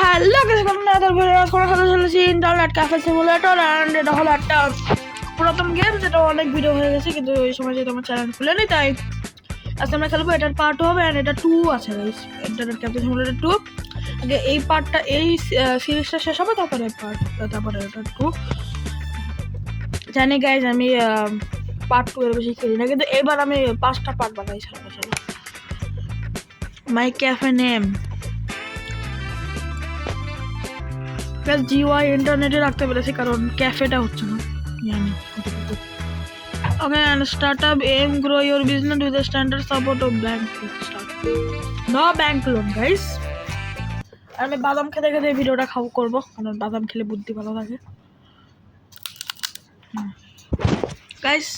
Hello খেলেছি internet cafe simulator and এটা হলো একটা প্রথম গেম, যেটা অনেক ভিডিও হয়ে গেছে কিন্তু ওই সময় যেহেতু আমার চ্যানেল খুলেনি, তাই আজকে আমরা খেলবো। এটার পার্ট হবে অ্যান্ড এটা 2 আছে গাইস, ইন্টারনেট ক্যাফে সিমুলেটর 2। আগে এই পার্টটা, এই সিরিজটা শেষ হবে, তারপরে তারপরে এটা 2। জানি গাইজ আমি পার্ট 2 এর বেশি খেলি না, কিন্তু এবার আমি 5টা পার্ট বানাই ছাড়বো। চলো, মাই ক্যাফে নেম জিওয়াই ইন্টারনেটে রাখতে পেরেছি, কারণ ক্যাফেটা হচ্ছে না জানি। ওকে, and startup aim grow your business with the standard support of bank start. No bank loan guys. আমি বাদাম খেতে খেতে ভিডিওটা করবো, কারণ বাদাম খেলে বুদ্ধি ভালো লাগে গাইস।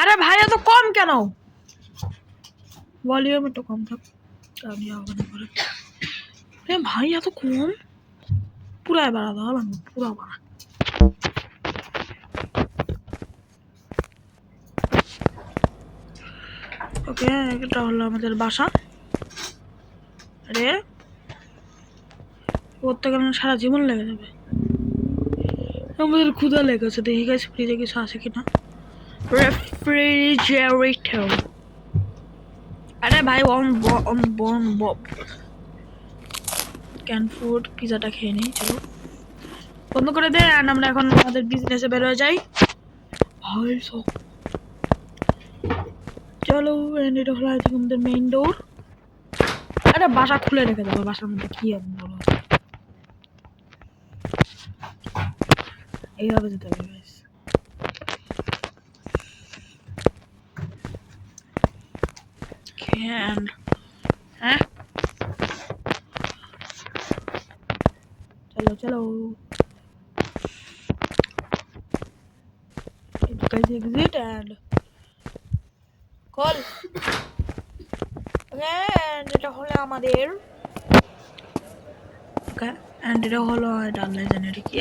আরে ভাই এত কম কেন? ভলিউম একটু কম থাক, আমি হবে না করে। ভাই এত কম, পুরাই বাড়া দাও, পুরা বাড়া। ওকে, এটা হলো আমাদের বাসা। আরে করতে গেলে সারা জীবন লেগে যাবে। আমাদের ক্ষুধা লেগেছে, দেখি গাইস ফ্রিজে কিছু আছে কিনা। রেফ্রিজারেটর। আরে ভাই ক্যান ফুড পিজাটা খেয়ে নিই, চলো বন্ধ করে দে। আর আমরা এখন আমাদের বিজনেসে বের হয়ে যাই ভাই সব। চলো, এটা হলো আজকে আমাদের মেইন ডোর। আরে বাসা খুলে রেখে দেবো, বাসার মধ্যে কি এমন বলো, এইভাবে যেতে হবে গাইস। ক্যান হ্যাঁ, চলো চলো guys, exit and call. And এটা হলো আমাদের, ওকে, and এটা হলো, এটা আল্লাহ জানে এটা কি।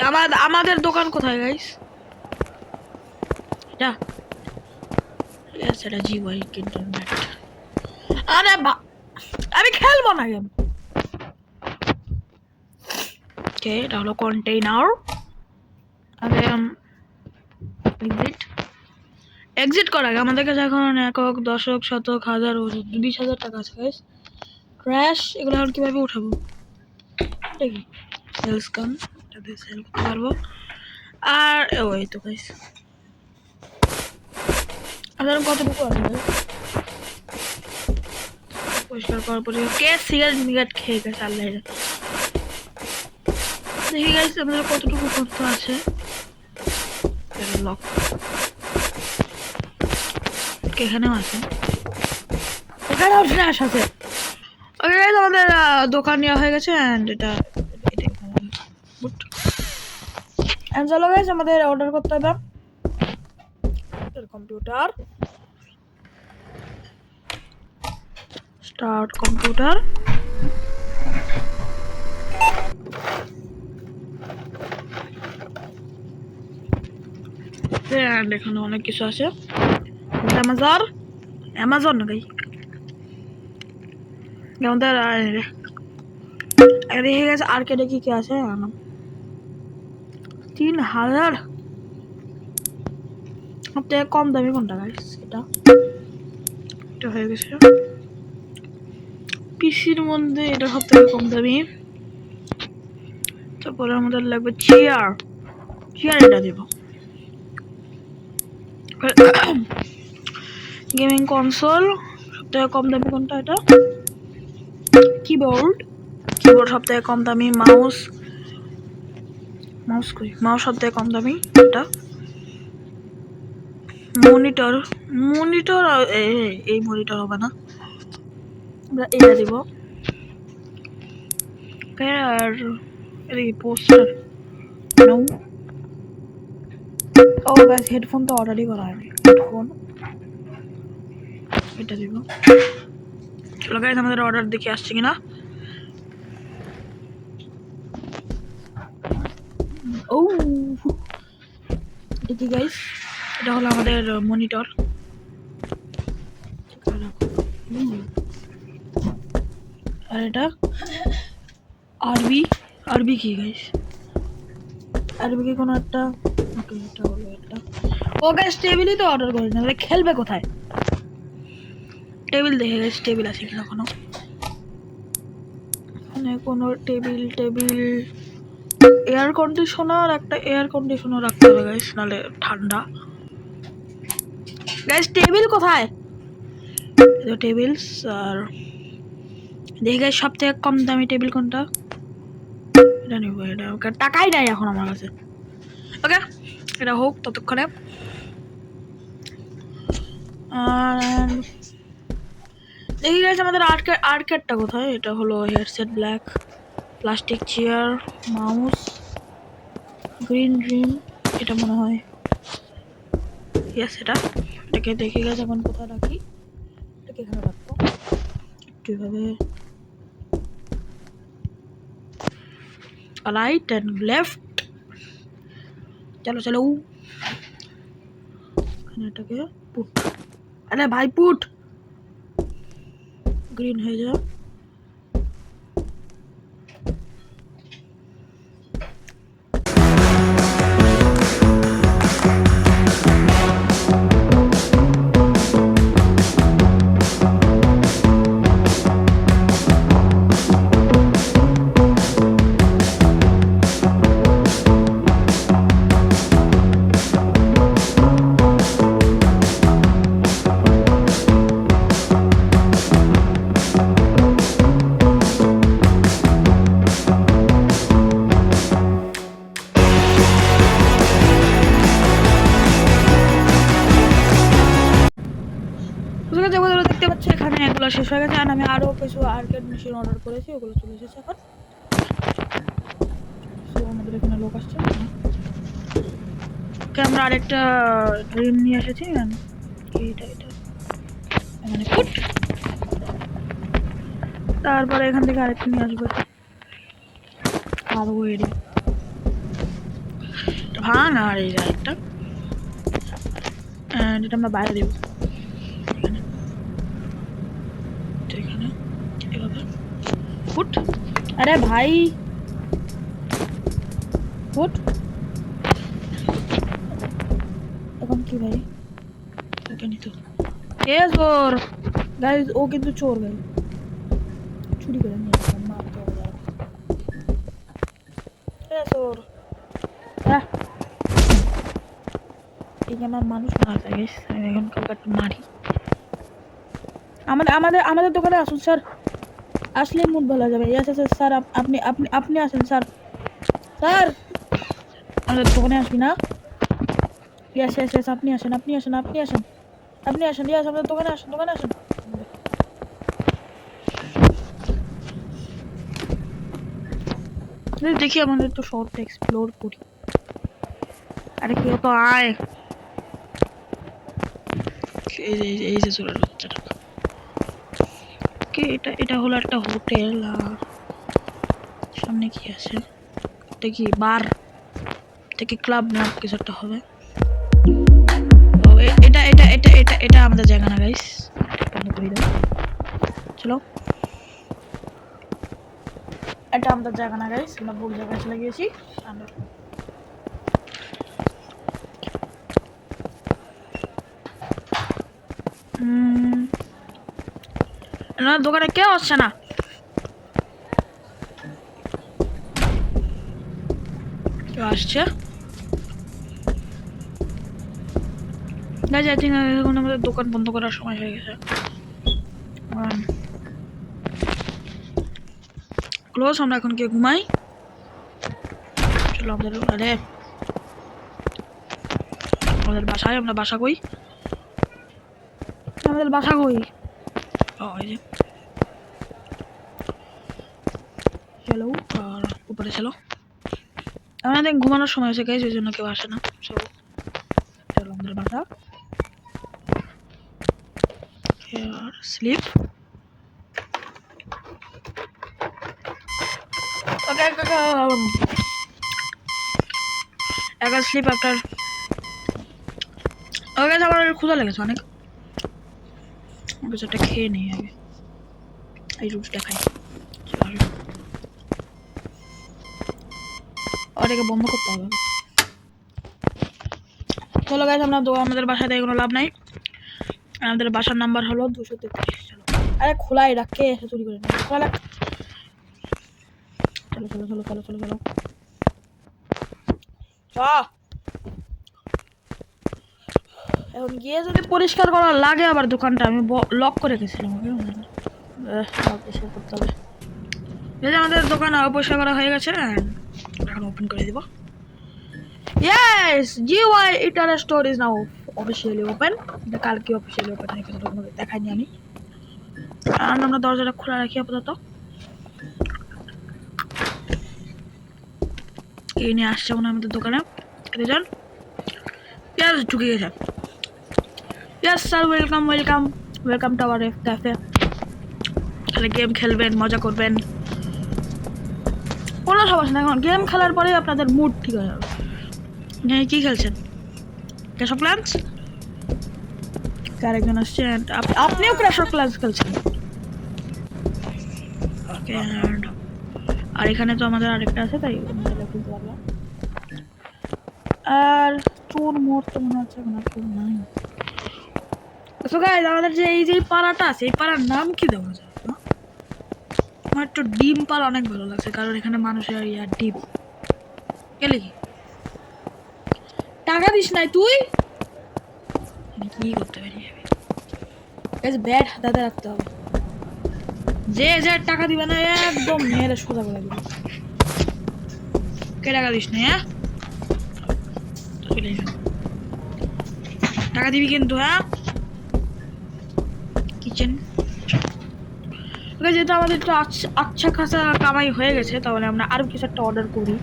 আমাদের দোকান কোথায় গাইস? এটা yes, এটা জিওয়াই ইন্টারনেট। আরে আমি খেলবো না গেম। ওকে, এটা হলো কন্টেইনার। আগে এক্সিট করার আগে আমাদের কাছে এখন একক, দশক, শতক, হাজার, 20,000 টাকা আছে গাইস। ক্র্যাশ এগুলো এখন কিভাবে উঠাবো? এটা কি সেলস কাম, এটাতে সেল করতে পারবো। আর ওই তো গাইস, আপনার কতটুকু আছে পরিষ্কার করার পরে কে সিগারেট মিগারেট খেয়ে গেছে আল্লাহ। দেখি গাইস আপনার কতটুকু করতে আছে। লক এখানেও আছে, এখানেও ফ্ল্যাশ আছে। ওকে গাইস, আমাদের দোকান নেওয়া হয়ে গেছে এন্ড এটা এন্ড চলো গাইস আমাদের অর্ডার করতে হবে। কম্পিউটার স্টার্ট, কম্পিউটার এন্ড এখানে অনেক কিছু আছে। অ্যামাজন না গাই, আমাদের দেখে গেছে আর কেটে কি আছে। 3,000 সবথেকে কম দামি কোনটা গাইস? এটা হয়ে গেছে পিসির মধ্যে, এটা সবথেকে কম দামি। তারপরে আমাদের লাগবে চেয়ার, এটা দেব। গেমিং কনসোল সবথেকে কম দামি কোনটা? এটা কিবোর্ড সবথেকে কম দামি। মাউস সবথেকে কম দামি। এটা মনিটর এই মনিটর হবে না, আমরা এটা দিব। আর এই পোস্টার ও গাইস, হেডফোন তো অর্ডারই করা হয়নি। হেডফোন এটা দিব। চলো গাইস আমাদের অর্ডার দেখে আসছে কিনা। ও দেখি গাইস, এটা হলো আমাদের মনিটর। আর এটা আরবি আরবি কি গাইস আরবি কি কোনো একটা ওকে এটা হলো একটা ও গাইস টেবিলই তো অর্ডার করে না খেলবে কোথায় টেবিল দেখে গাইস টেবিল আছে কিনা কোনো মানে কোনো টেবিল এয়ার কন্ডিশনার একটা এয়ার কন্ডিশনার রাখতে হবে গাইস নালে ঠান্ডা গাইস টেবিল কোথায় এটা টেবিলস আর দেখি গাইস সবথেকে কম দামি টেবিল কোনটা এটা নিব এটা ওকে টাকাই নাই এখন আমার কাছে ওকে এটা হোক ততক্ষণে আর দেখি গাইস আমাদের আর্কেডটা কোথায় এটা হলো headset black plastic chair mouse green dream এটা মনে হয় ইয়েস এটাকে দেখি গাইস এখন কোথায় রাখি এটাকে এখানে রাখবো একটু এভাবে রাইট এন্ড লেফট চলো এটাকে পুট আরে ভাই পুট গ্রিন হয়ে যা যেগুলো দেখতে পাচ্ছি এখানে এগুলো শেষ হয়ে গেছে আর আমি আরো কিছু আর্কেড মেশিন অর্ডার করেছি ওগুলো চলে এসেছে এখন সো আমাদের এখানে লোক আসছে আমরা আরেকটা ড্রিম নিয়ে এসেছি এটা মানে ফুট তারপরে এখান থেকে আরেকটা নিয়ে আসবো আরো এরি ভাঙ আর এই আরেকটা এটা আমরা বাইরে দেবো ফুট আরে ভাই ফুট এখন কি ভাই ওকে নিতো এ চোর গাইস ও কিন্তু চোর গাই চুরি করে নিয়ে আসলাম মারতে হবে এ চোর এই আমার মানুষ মারা যায় গাইস আমি এখন কাউকে মারি আমাদের দোকানে আসুন স্যার আসলে মুড ভালো যাবে ইয়েস ইয়েস স্যার আপনি আসেন স্যার আমাদের দোকানে আসবি না ইয়েস আপনি আসেন ইয়েস আমাদের দোকানে আসেন দেখি আমাদের তো শহরটা এক্সপ্লোর করি আরে কেউ তো আয় এই যে চলে বাচ্চাটা এটা হলো একটা হোটেল আর সামনে কি আছে এটা কি বার থেকে ক্লাব না কিছু একটা হবে এটা আমাদের জায়গা না গাইস বন্ধ করে দাও চলো এটা আমাদের জায়গা না গাইস আমরা ভুল জায়গায় চলে গিয়েছি না দোকানে কেউ আসছে না কেউ আসছে গাইস আই থিং এখন আমাদের দোকান বন্ধ করার সময় হয়ে গেছে ক্লোজ আমরা এখন গিয়ে ঘুমাই চলো আমাদের বাসায় আমরা বাসা কই আমাদের বাসা কই এই যে চলো আর উপরে চলো আমাদের ঘুমানোর সময় হয়েছে গাইস ওই জন্য কেউ আসে না চলো আমাদের বাসা sleep okay I can sleep after okay আমার ক্ষুধা লেগেছে অনেক কিছুটা খেয়ে নেই আগে এই রুটিটা খাই ওটাকে বন্ধ করতে হবে। চলো গাইস, আমরা আমাদের বাসাতে কোনো লাভ নাই। আমাদের বাসার নাম্বার হলো 233। চলো, আরে খোলাই রাখকে এসে চুরি করে নিয়ে খোলা। চলো চলো চলো চলো চলো চলো এখন গিয়ে যদি পরিষ্কার করা লাগে আবার দোকানটা আমি লক করে রেখেছিলাম। করতে হবে। আমাদের দোকান পরিষ্কার করা হয়ে গেছে, এখন ওপেন করে দিব। Yes, GY Internet Store is now officially open. এটা কালকে অফিসিয়ালি ওপেন হয়ে গেছে, দেখাইনি আমি। আর আমরা দরজাটা খোলা রাখি আপাতত। কে নিয়ে আসছে মনে আমাদের দোকানে দুজন। Yes, ঢুকে গেছে। Yes sir, welcome welcome welcome to our cafe. তাহলে গেম খেলবেন, মজা করবেন, কোনো সমস্যা না। এখন গেম খেলার পরে আপনাদের মুড ঠিক হয়ে যাবে। কি খেলছেন? Clash of clans? আরেকজন আসছেন, আপনিও ক্ল্যাশ অফ ক্ল্যান্স খেলছেন? আর এখানে তো আমাদের আরেকটা আছে, তাই খেলতে পারলাম। আর চোর মোর তো মনে হচ্ছে কোনো চোর নাই। সো গাইস, আমাদের যে এই যে পাড়াটা আছে, এই পাড়ার নাম কি দেওয়া যায়? আমার একটু ডিম পাড়া অনেক ভালো লাগছে, কারণ এখানে মানুষের ইয়ার ডিম। গেলি টাকা দিস নাই তুই? কি করতে পারি ব্যাট হাতে রাখতে হবে। যে যে টাকা দিবে না একদম মেরে সোজা করে দিবে। কে টাকা দিস না? টাকা দিবি কিন্তু। হ্যাঁ, কিচেন যেহেতু আমাদের একটু আচ্ছা খাসা কামাই হয়ে গেছে, তাহলে আমরা আরো কিছু একটা অর্ডার করি।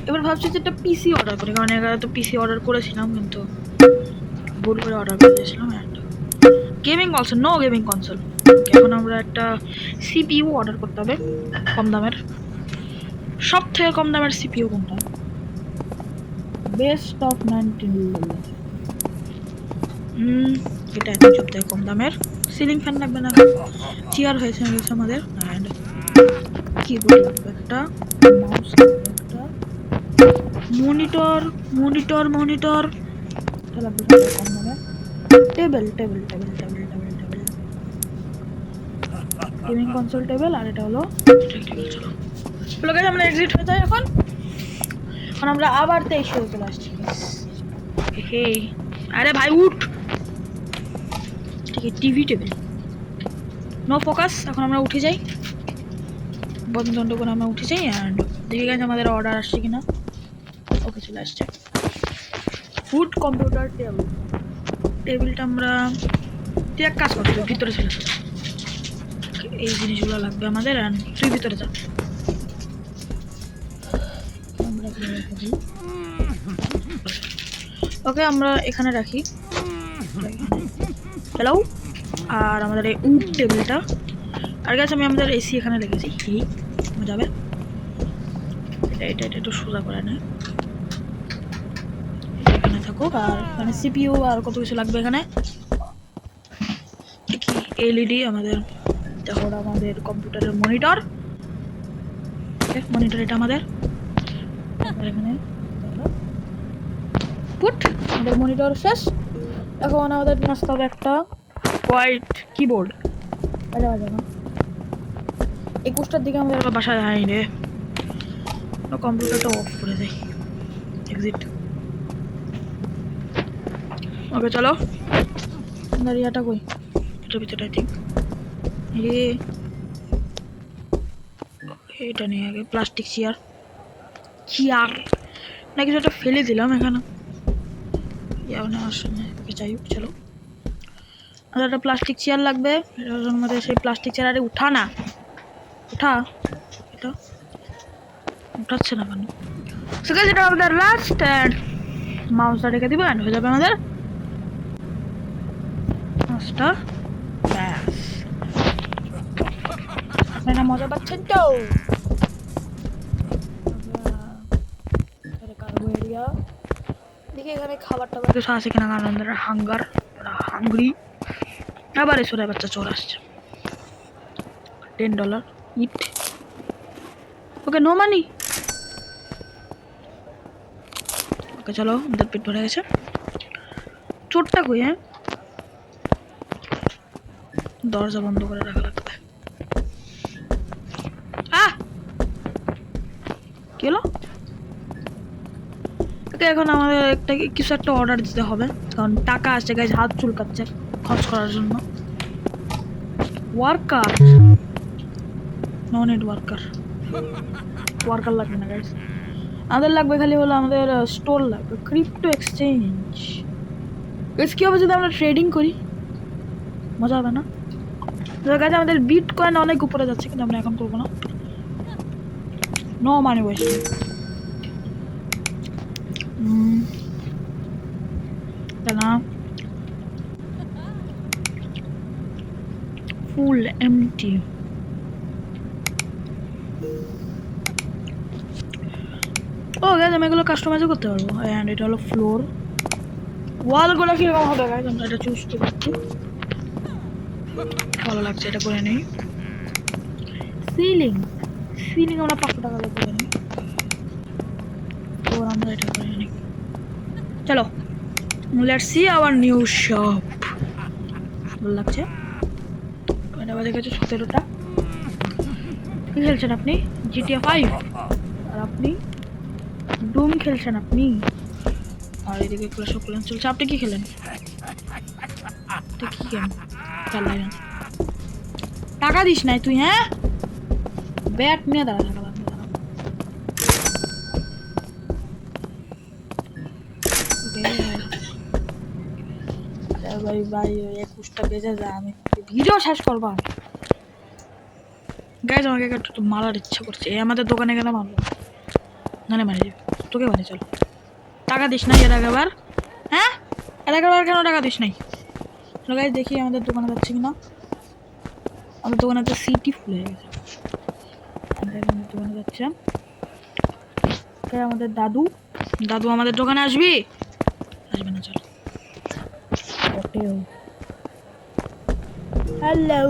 এবার ভাবছি যে একটা পিসি অর্ডার করি, কারণ এখানে তো পিসি অর্ডার করেছিলাম কিন্তু ভুল করে অর্ডার করে দিয়েছিলাম। একটা gaming console, no gaming console. এখন আমরা একটা সিপিইউ অর্ডার করতে হবে কম দামের। সব থেকে কম দামের সিপিইউ কোনটা? Best of 19। এটা সব থেকে কম দামের। সিলিং ফ্যান লাগবে না, চেয়ার হয়েছে আমাদের। কিবোর্ড লাগবে একটা, মাউস লাগবে একটা, মনিটর মনিটর মনিটর লাগবে কম দামের। Table table table table table table gaming console table. আর এটা হলো টেবিল। চলো গাইস, আমরা এক্সিট হয়ে যাই এখন। আমরা আবার 23 হয়ে চলে আসছি। হে আরে ভাই উঠ। ঠিক আছে, টিভি টেবিল, নো ফোকাস। এখন আমরা উঠে যাই, বন্ধ করে আমরা উঠে যাই। অ্যান্ড দেখে গেছে আমাদের অর্ডার আসছে কিনা। ওকে, চলে আসছে। Food computer table. টেবিলটা আমরা তুই এক কাজ করতে ভিতরে চলে আসো। এই জিনিসগুলো লাগবে আমাদের, অ্যান্ড তুই ভিতরে যা। ওকে, আমরা এখানে রাখি। হ্যালো। আর আমাদের এই উড টেবিলটা, আর গেছে আমি আমাদের এসি এখানে রেখেছি। ঠিক যাবে, এটা একটু সোজা করে নেয়, এখানে থাকুক। আর এখানে সিপিইউ আর কত কিছু লাগবে এখানে। এলইডি আমাদের, দেখো আমাদের কম্পিউটারের মনিটর। মনিটর এটা আমাদের এখানে পুট। আমাদের মনিটর শেষ। এখন আমাদের নাস্তা হবে একটা হোয়াইট কিবোর্ড। বাজা বাজা না 21টার দিকে আমাদের বাসায় যায়নি রে। কম্পিউটারটা অফ করে দেয়। এক্সিট। ওকে চলো, আমাদের ইয়াটা কই? এটার ভিতরে আই থিঙ্ক। এটা নিয়ে আগে প্লাস্টিক চেয়ার না কিছু একটা ফেলে দিলাম এখানে। যাই হোক, চলো আমাদের একটা প্লাস্টিক চেয়ার লাগবে। আমাদের সেই প্লাস্টিক চেয়ার, আরে উঠা না, উঠা। এটা উঠাচ্ছে না কেন? ঠিক আছে, এটা আমাদের লাস্ট। মাউসটা রেখে দিব, অ্যান্ড হয়ে যাবে আমাদের মাউসটা। ব্যাস, আপনারা মজা পাচ্ছেন তো? কার্গো এরিয়া দেখি এখানে খাবার টাবার কিছু আছে কিনা, কারণ আমাদের হাঙ্গরি। আবার এসরে বাচ্চা চোর আসছে। $10 ইট। ওকে, নো মানি। ওকে চলো, আমাদের পেট ভরে গেছে। চোরটা কই? হ্যাঁ, দরজা বন্ধ করে রাখা লাগবে। কি হলো? ওকে, এখন আমাদের কিছু একটা অর্ডার দিতে হবে, কারণ টাকা আসছে গাইজ, হাত চুলকাচ্ছে খরচ করার জন্য। Worker, no need worker. Worker লাগবে না গাইজ, আমাদের লাগবে খালি হলো আমাদের স্টোর লাগবে, ক্রিপ্টো এক্সচেঞ্জ। গাইজ কি হবে যদি আমরা ট্রেডিং করি? মজা হবে না? গাইজ আমাদের বিটকয়েন অনেক উপরে যাচ্ছে, কিন্তু আমরা এখন করবো না। No money waste. না, ফুল এমটি। ও গাইজ আমি এগুলো কাস্টমাইজও করতে পারবো। এন্ড এটা হলো ফ্লোর, ওয়ালগুলো কিরকম হবে গাইজ আমরা এটা চুজ করছি। ভালো লাগছে, এটা করে নেই। সিলিং, সিলিং আমরা 500 টাকা দিয়ে করে নিই। তো আমরা এটা করে নিই। চলো, let's see our new shop. ভালো লাগছে। এটা বাজে গেছে 17টা। কি খেলছেন আপনি? GTA 5? আর আপনি ডুম খেলছেন আপনি? আর এদিকে ক্ল্যাশ অফ ক্ল্যান্স চলছে। আপনি কি খেলেন? কি গেম? চালাই না, টাকা দিস নাই তুই? হ্যাঁ, ব্যাট নিয়ে দাঁড়া থাকা লাগবে। ভাই ভাই 21টা বেজে যায়, আমি ভিডিও শেষ করবো। আমি গাইজ আমাকে একটু মারার ইচ্ছা করছে। এই আমাদের দোকানে গেলে মারবো, নালে মারি যাবে। তোকে মারি, চল। টাকা দিস নাই এর আগেবার? হ্যাঁ, এর আগেবার কেন টাকা দিস নাই? চলো গাইজ দেখি আমাদের দোকানে যাচ্ছে কিনা। আমাদের দোকানে তো সিটি ফুল হয়ে গেছে। আমাদের দোকানে যাচ্ছে আমাদের দাদু। দাদু আমাদের দোকানে আসবি? আসবে না, চল। হ্যালো,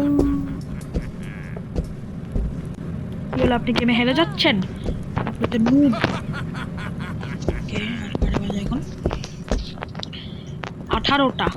কি হলো? আপনি গেমে হেরে যাচ্ছেন? আপনি তো নুব। ওকে, আর কটা বাজে এখন? 18টা।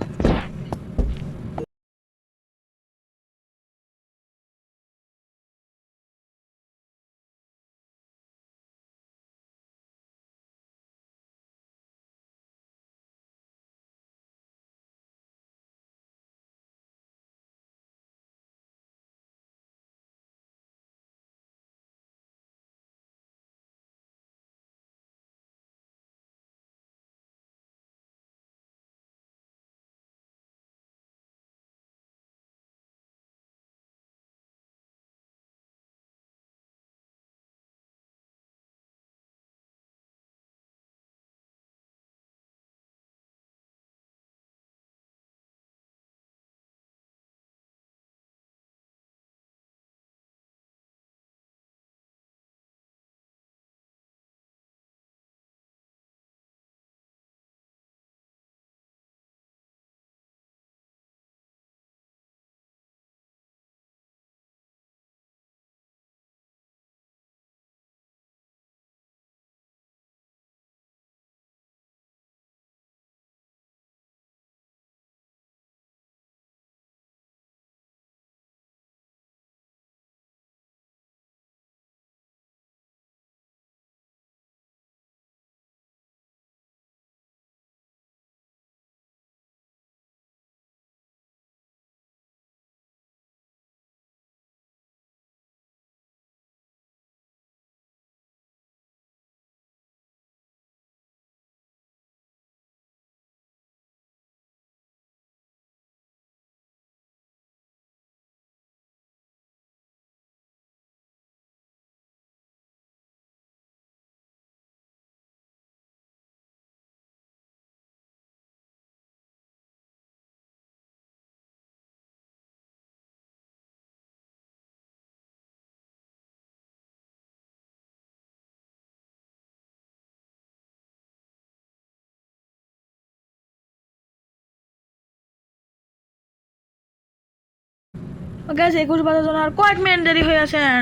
গাইজ 21 বাজার জন্য আর কয়েক মিনিট দেরি হয়ে আছেন।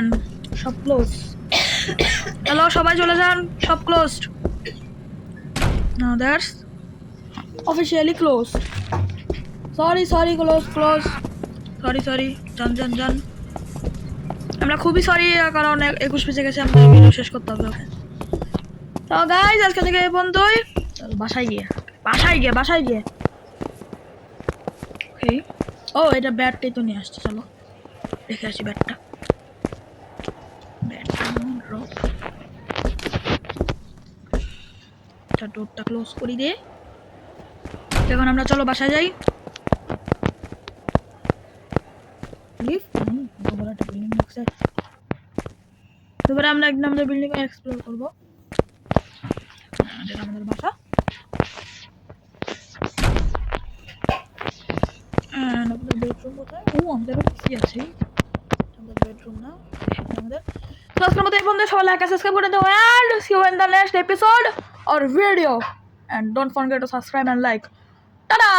সব ক্লোজ। হ্যালো, সবাই চলে যান, সব closed. Now that's officially closed. Sorry, close. Sorry. জান। আমরা খুবই সরি, কারণ 21 বেজে গেছে, আমাদের ভিডিও শেষ করতে হবে। ওকে তো গাইজ, আজকে থেকে এই পর্যন্তই। বাসায় গিয়ে ওকে। ও, এটা ব্যাটটাই তো নিয়ে আসছে, চলো দেখে আসি ব্যাটটা। ডোরটা ক্লোজ করি দিয়ে এখন আমরা চলো বাসায় যাই। এবারে আমরা একদম আমাদের বিল্ডিং এক্সপ্লোর করবো। আমাদের বাসা, আমাদের বেডরুম কোথায়? ও, আমাদের কি আছে? আমাদের বেডরুম না, আমাদের। তো আজকের মতো এই পর্যন্ত, সবাই লাইক সাবস্ক্রাইব করে দাও and see you in the next episode or video and don't forget to subscribe and like. Ta-da!